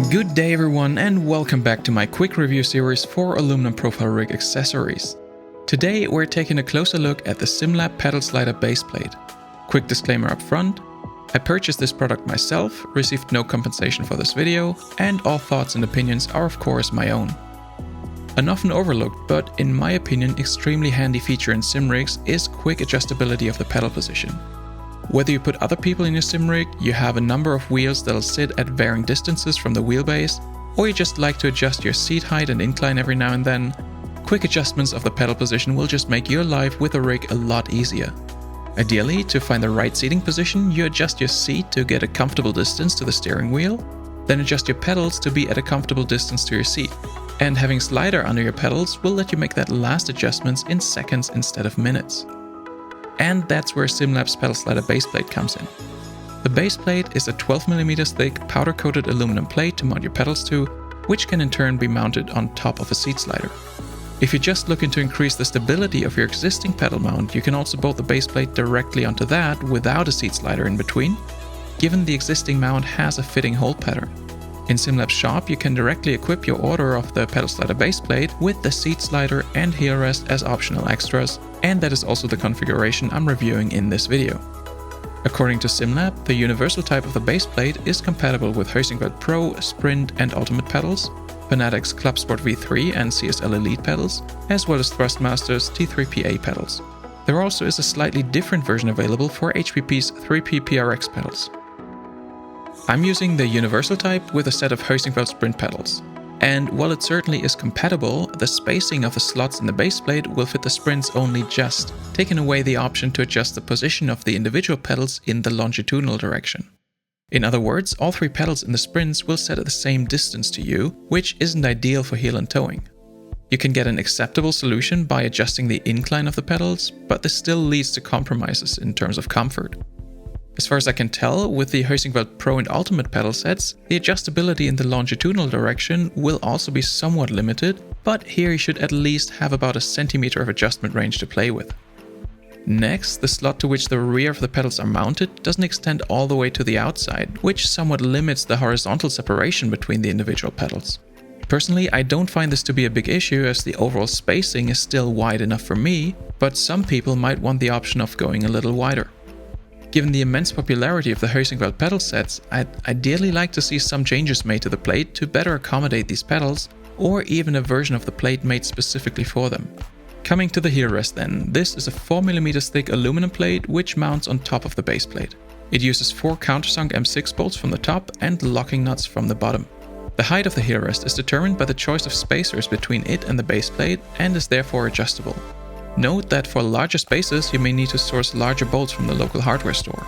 Good day everyone and welcome back to my quick review series for aluminum profile rig accessories. Today we're taking a closer look at the SimLab pedal slider baseplate. Quick disclaimer up front, I purchased this product myself, received no compensation for this video, and all thoughts and opinions are of course my own. An often overlooked, but in my opinion extremely handy feature in sim rigs is quick adjustability of the pedal position. Whether you put other people in your sim rig, you have a number of wheels that'll sit at varying distances from the wheelbase, or you just like to adjust your seat height and incline every now and then, quick adjustments of the pedal position will just make your life with a rig a lot easier. Ideally, to find the right seating position, you adjust your seat to get a comfortable distance to the steering wheel, then adjust your pedals to be at a comfortable distance to your seat. And having a slider under your pedals will let you make that last adjustments in seconds instead of minutes. And that's where SimLab's pedal slider baseplate comes in. The baseplate is a 12mm thick powder-coated aluminum plate to mount your pedals to, which can in turn be mounted on top of a seat slider. If you're just looking to increase the stability of your existing pedal mount, you can also bolt the baseplate directly onto that without a seat slider in between, given the existing mount has a fitting hole pattern. In SimLab's shop, you can directly equip your order of the pedal slider baseplate with the seat slider and heel rest as optional extras, and that is also the configuration I'm reviewing in this video. According to SimLab, the universal type of the baseplate is compatible with Hoisingveld Pro, Sprint and Ultimate pedals, Fanatec's Club Sport V3 and CSL Elite pedals, as well as Thrustmaster's T3PA pedals. There also is a slightly different version available for HPP's 3P PRX pedals. I'm using the universal type with a set of Hoisingveld Sprint pedals. And while it certainly is compatible, the spacing of the slots in the baseplate will fit the Sprints only just, taking away the option to adjust the position of the individual pedals in the longitudinal direction. In other words, all three pedals in the Sprints will set at the same distance to you, which isn't ideal for heel and towing. You can get an acceptable solution by adjusting the incline of the pedals, but this still leads to compromises in terms of comfort. As far as I can tell, with the Hoisingveld Pro and Ultimate pedal sets, the adjustability in the longitudinal direction will also be somewhat limited, but here you should at least have about a centimeter of adjustment range to play with. Next, the slot to which the rear of the pedals are mounted doesn't extend all the way to the outside, which somewhat limits the horizontal separation between the individual pedals. Personally, I don't find this to be a big issue as the overall spacing is still wide enough for me, but some people might want the option of going a little wider. Given the immense popularity of the Hoisingveld pedal sets, I'd ideally like to see some changes made to the plate to better accommodate these pedals, or even a version of the plate made specifically for them. Coming to the heel rest then, this is a 4mm thick aluminum plate which mounts on top of the base plate. It uses 4 countersunk M6 bolts from the top and locking nuts from the bottom. The height of the heel rest is determined by the choice of spacers between it and the base plate and is therefore adjustable. Note that for larger spaces you may need to source larger bolts from the local hardware store.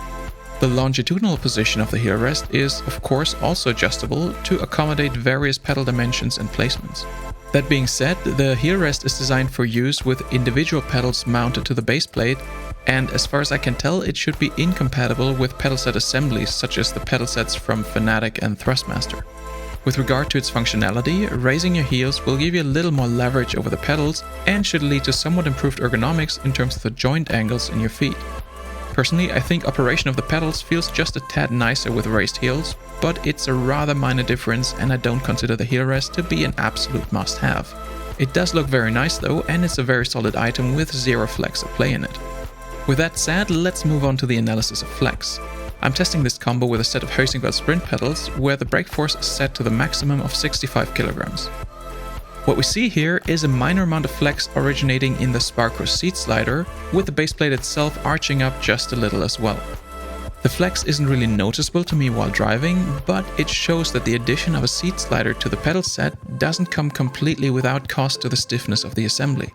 The longitudinal position of the heel rest is, of course, also adjustable to accommodate various pedal dimensions and placements. That being said, the heel rest is designed for use with individual pedals mounted to the base plate, and as far as I can tell, it should be incompatible with pedal set assemblies such as the pedal sets from Fanatec and Thrustmaster. With regard to its functionality, raising your heels will give you a little more leverage over the pedals and should lead to somewhat improved ergonomics in terms of the joint angles in your feet. Personally, I think operation of the pedals feels just a tad nicer with raised heels, but it's a rather minor difference and I don't consider the heel rest to be an absolute must-have. It does look very nice though, and it's a very solid item with zero flex of play in it. With that said, let's move on to the analysis of flex. I'm testing this combo with a set of Hoisingveld Sprint pedals where the brake force is set to the maximum of 65 kg. What we see here is a minor amount of flex originating in the Sparco seat slider, with the baseplate itself arching up just a little as well. The flex isn't really noticeable to me while driving, but it shows that the addition of a seat slider to the pedal set doesn't come completely without cost to the stiffness of the assembly.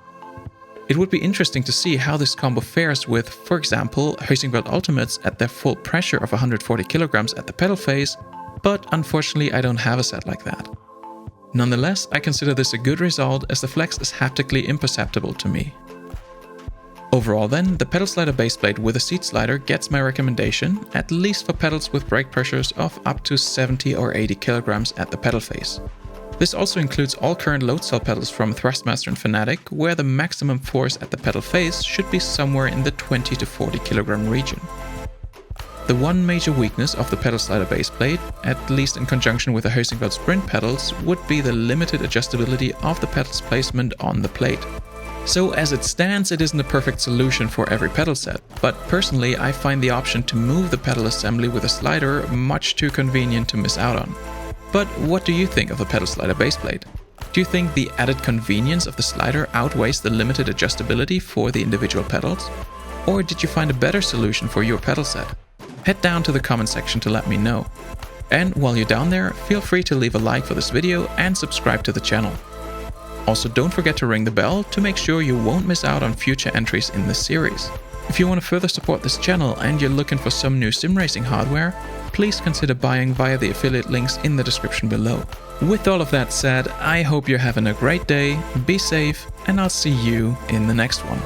It would be interesting to see how this combo fares with, for example, Hoisingveld Ultimates at their full pressure of 140 kg at the pedal face, but unfortunately I don't have a set like that. Nonetheless, I consider this a good result as the flex is haptically imperceptible to me. Overall then, the pedal slider baseplate with a seat slider gets my recommendation, at least for pedals with brake pressures of up to 70 or 80 kg at the pedal face. This also includes all current load cell pedals from Thrustmaster and Fanatec, where the maximum force at the pedal face should be somewhere in the 20 to 40 kg region. The one major weakness of the pedal slider baseplate, at least in conjunction with the Hoisingveld Sprint pedals, would be the limited adjustability of the pedal's placement on the plate. So as it stands, it isn't a perfect solution for every pedal set, but personally I find the option to move the pedal assembly with a slider much too convenient to miss out on. But what do you think of the pedal slider baseplate? Do you think the added convenience of the slider outweighs the limited adjustability for the individual pedals? Or did you find a better solution for your pedal set? Head down to the comment section to let me know. And while you're down there, feel free to leave a like for this video and subscribe to the channel. Also, don't forget to ring the bell to make sure you won't miss out on future entries in this series. If you want to further support this channel and you're looking for some new sim racing hardware, please consider buying via the affiliate links in the description below. With all of that said, I hope you're having a great day, be safe, and I'll see you in the next one.